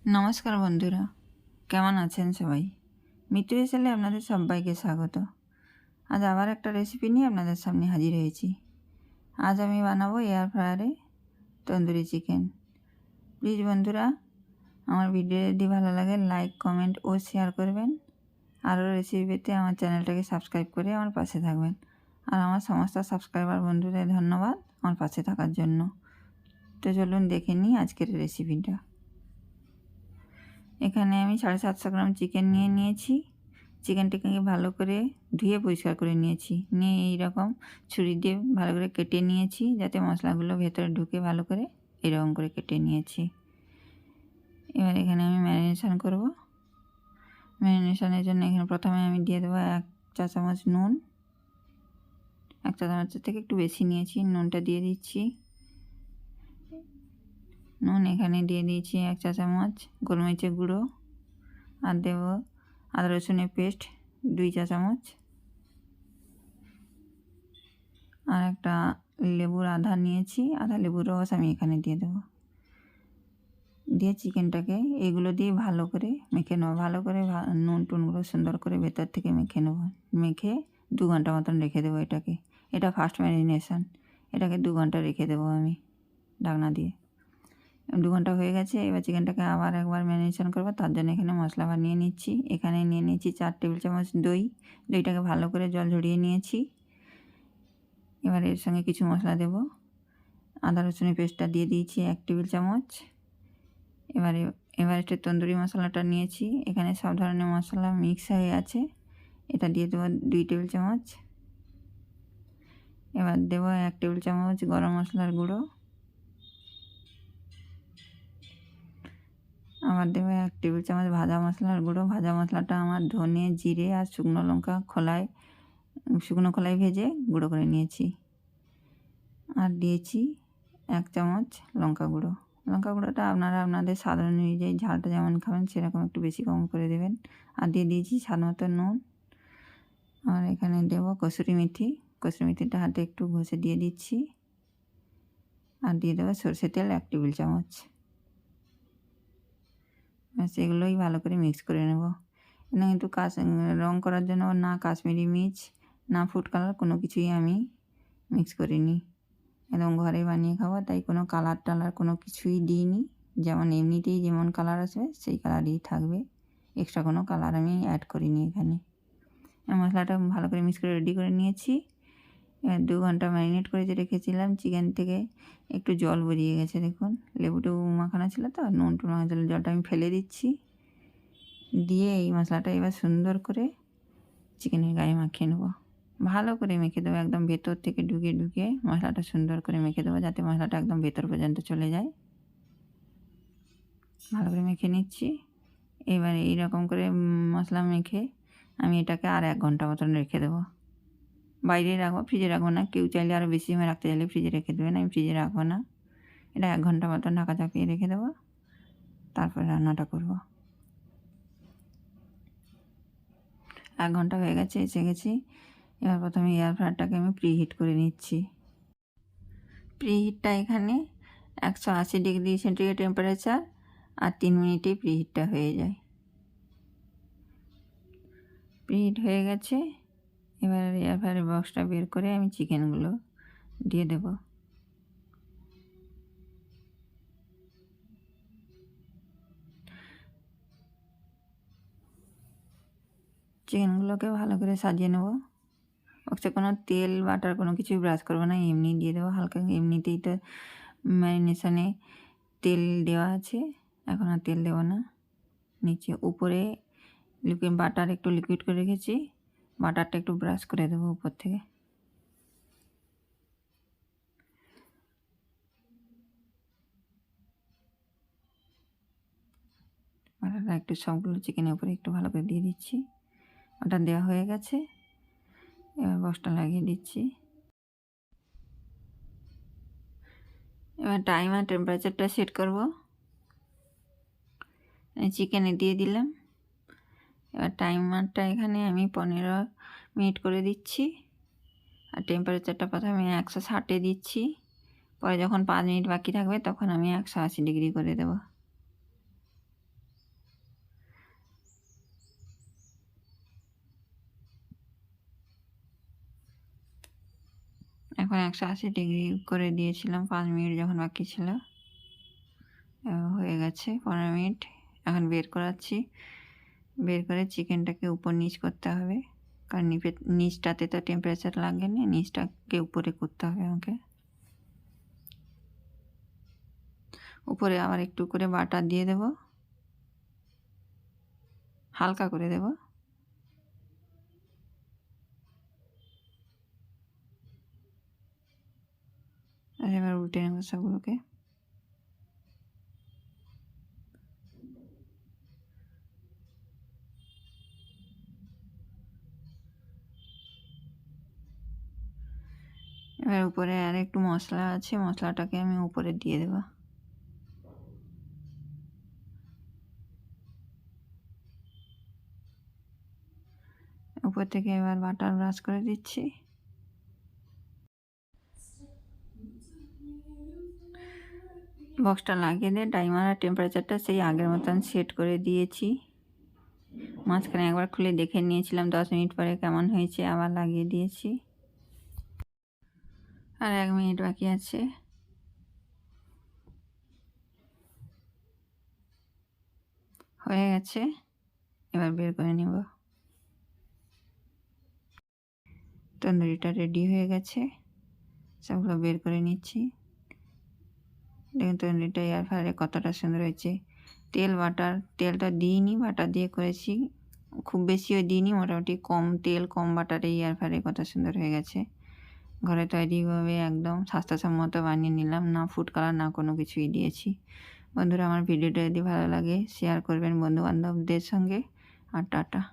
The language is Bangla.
নমস্কার বন্ধুরা, কেমন আছেন সবাই? মিতু হেসেলে আপনাদের সবাইকে স্বাগত। আজ আবার একটা রেসিপি নিয়ে আপনাদের সামনে হাজির হয়েছি। আজ আমি বানাবো এয়ার ফ্রায়ারে তন্দুরি চিকেন। প্লিজ বন্ধুরা, আমার ভিডিও যদি ভালো লাগে লাইক, কমেন্ট ও শেয়ার করবেন। আরও রেসিপি পেতে আমার চ্যানেলটাকে সাবস্ক্রাইব করে আমার পাশে থাকবেন। আর আমার সমস্ত সাবস্ক্রাইবার বন্ধুদের ধন্যবাদ আমার পাশে থাকার জন্য। তো চলুন দেখে নিই আজকের রেসিপিটা। এখানে আমি 750 গ্রাম চিকেন নিয়েছি। চিকেনটাকে ভালো করে ধুয়ে পরিষ্কার করে নিয়েছি। নিয়ে এইরকম ছুরি দিয়ে ভালো করে কেটে নিয়েছি, যাতে মশলাগুলো ভেতরে ঢুকে ভালো করে এরকম করে কেটে নিয়েছি। এবার এখানে আমি ম্যারিনেশন করব। ম্যারিনেশনের জন্য এখানে প্রথমে আমি দিয়ে দেবো 1 চা চামচ নুন। 1 চা চামচের থেকে একটু বেশি নিয়েছি, নুনটা দিয়ে দিচ্ছি। নুন এখানে দিয়ে দিয়েছি 1 চা চামচ, গোলমরিচের গুঁড়ো, আর দেবো আদা রসুনের পেস্ট 2 চা চামচ, আর একটা লেবুর আধা নিয়েছি, আধা লেবুর রস আমি এখানে দিয়ে দেবো। দিয়ে চিকেনটাকে এগুলো দিয়ে ভালো করে মেখে নেবো। ভালো করে নুন টুনগুলো সুন্দর করে ভেতর থেকে মেখে নেবো। মেখে 2 ঘন্টা মতন রেখে দেবো এটাকে। এটা ফার্স্ট ম্যারিনেশন। এটাকে 2 ঘন্টা রেখে দেবো আমি ঢাকনা দিয়ে। 2 ঘন্টা হয়ে গেছে। এবার চিকেনটাকে আবার একবার ম্যারিনেশন করবো। তার জন্য এখানে মশলা বানিয়ে নিচ্ছি। এখানে নিয়ে নিয়েছি 4 টেবিল চামচ দই। দইটাকে ভালো করে জল ঝরিয়ে নিয়েছি। এবার এর সঙ্গে কিছু মশলা দেব। আদা রসুনের পেস্টটা দিয়ে দিয়েছি 1 টেবিল চামচ। এবার তন্দুরি মশলাটা নিয়েছি। এখানে সব ধরনের মশলা মিক্স হয়ে আছে। এটা দিয়ে দেবো 2 টেবিল চামচ। এবার দেবো 1 টেবিল চামচ গরম মশলার গুঁড়ো। আবার দেবো 1 টেবিল চামচ ভাজা মশলার গুঁড়ো। ভাজা মশলাটা আমার ধনে, জিরে আর শুকনো লঙ্কা শুকনো খোলায় ভেজে গুঁড়ো করে নিয়েছি। আর দিয়েছি 1 চামচ লঙ্কা গুঁড়ো। লঙ্কা গুঁড়োটা আপনারা আপনাদের স্বাদ অনুযায়ী ঝালটা যেমন খাবেন সেরকম একটু বেশি কম করে দেবেন। আর দিয়ে দিয়েছি স্বাদ মতো নুন। আর এখানে দেবো কসুরি মেথি। কসুরি মেথিটা হাতে একটু ঘষে দিয়ে দিচ্ছি। আর দিয়ে দেবো সরষের তেল 1 টেবিল চামচ। সেগুলোই ভালো করে মিক্স করে নেব। এখানে কিন্তু রং করার জন্য না কাশ্মীরি মির্চ না ফুড কালার কোনো কিছুই আমি মিক্স করিনি। একদম ঘরে বানিয়ে খাবো, তাই কোনো কালার টালার কোনো কিছুই দিইনি। যেমন এমনিতেই যেমন কালার আসবে সেই কালারই থাকবে। এক্সট্রা কোনো কালার আমি অ্যাড করিনি এখানে। মশলাটা ভালো করে মিক্স করে রেডি করে নিয়েছি। 2 ঘন্টা ম্যারিনেট করে যে রেখেছিলাম চিকেন থেকে একটু জল বেরিয়ে গেছে, দেখুন। লেবুটা মাখানো ছিল তো, নুন টুন মাখানো ছিল, জলটা আমি ফেলে দিচ্ছি। দিয়ে এই মশলাটা এবার সুন্দর করে চিকেনের গায়ে মাখিয়ে নেবো। ভালো করে মেখে দেবো, একদম ভেতর থেকে ঢুকে মশলাটা সুন্দর করে মেখে দেবো, যাতে মশলাটা একদম ভেতর পর্যন্ত চলে যায়। ভালো করে মেখে নিচ্ছি। এবার এইরকম করে মশলা মেখে আমি এটাকে আর 1 ঘন্টা মতন রেখে দেবো। বাইরে রাখবো, ফ্রিজে রাখবো না। কেউ চাইলে আরও বেশি সময় রাখতে চাইলে ফ্রিজে রেখে দেবেন, আমি ফ্রিজে রাখবো না। এটা 1 ঘন্টা মতন ঢাকা চাপিয়ে রেখে দেবো, তারপর রান্নাটা করব। 1 ঘন্টা হয়ে গেছে, এসে গেছি। এবার প্রথমে এয়ার ফ্রায়ারটাকে আমি প্রিহিট করে নিচ্ছি। প্রিহিটটা এখানে 180 ডিগ্রি সেন্টিগ্রেড টেম্পারেচার, আর 3 মিনিটেই প্রিহিটটা হয়ে যায়। প্রিহিট হয়ে গেছে। এবার এয়ার ফ্রায়ারের বক্সটা বের করে আমি চিকেনগুলো দিয়ে দেব। চিকেনগুলোকে ভালো করে সাজিয়ে নেব। বক্সে কোনো তেল বাটার কোনো কিছুই ব্রাশ করবো না, এমনি দিয়ে দেবো হালকা। এমনিতেই তো ম্যারিনেশনে তেল দেওয়া আছে, এখন আর তেল দেবো না। নিচে উপরে বাটার একটু লিকুইড করে রেখেছি, বাটারটা একটু ব্রাশ করে দেবো উপর থেকে। বাটারটা একটু সবগুলো চিকেনের উপরে একটু ভালো করে দিয়ে দিচ্ছি। বাটার দেওয়া হয়ে গেছে। এবার বক্সটা লাগিয়ে দিচ্ছি। এবার টাইম আর টেম্পারেচারটা সেট করব। চিকেনে দিয়ে দিলাম। এবার টাইমারটা এখানে আমি 15 মিনিট করে দিচ্ছি। আর টেম্পারেচারটা প্রথমে 160-এ দিচ্ছি, পরে যখন 5 মিনিট বাকি থাকবে তখন আমি 180 ডিগ্রি করে দেব। এখন 180 ডিগ্রি করে দিয়েছিলাম 5 মিনিট যখন বাকি ছিল। হয়ে গেছে 15 মিনিট। এখন বের করাচ্ছি। বের করে চিকেনটাকে উপর নিচ করতে হবে, কারণ নিচটাতে তো টেম্পারেচার লাগেনি, নিচটাকে উপরে করতে হবে আমাকে। উপরে আবার একটু করে বাটার দিয়ে দেব, হালকা করে দেব। আর এবার উল্টে নেব সবগুলোকে। এবার উপরে আর একটু মশলা আছে, মশলাটাকে আমি উপরে দিয়ে দেব। উপর থেকে এবার বাটার ব্রাশ করে দিচ্ছি। বক্সটা লাগিয়ে দিয়ে টাইমার আর টেম্পারেচারটা সেই আগের মতন সেট করে দিয়েছি। মাঝখানে একবার খুলে দেখে নিয়েছিলাম 10 মিনিট পরে কেমন হয়েছে, আবার লাগিয়ে দিয়েছি। আর 1 মিনিট বাকি আছে। হয়ে গেছে, এবার বের করে নেব। তন্দুরিটা রেডি হয়ে গেছে, সবগুলো বের করে নিচ্ছি। দেখুন তন্দুরিটা এয়ার ফ্রায়ারে কতটা সুন্দর হয়েছে। তেলটা দিইনি, বাটার দিয়ে করেছি। খুব বেশিও দিইনি, মোটামুটি কম তেল কম বাটারে এয়ার ফ্রায়ারে কত সুন্দর হয়ে গেছে। ঘরে তৈরিভাবে একদম স্বাস্থ্যসম্মত বানিয়ে নিলাম, না ফুড কালার না কোনো কিছুই দিয়েছি। বন্ধুরা, আমার ভিডিওটা যদি ভালো লাগে শেয়ার করবেন বন্ধুবান্ধবদের সঙ্গে। আর টাটা।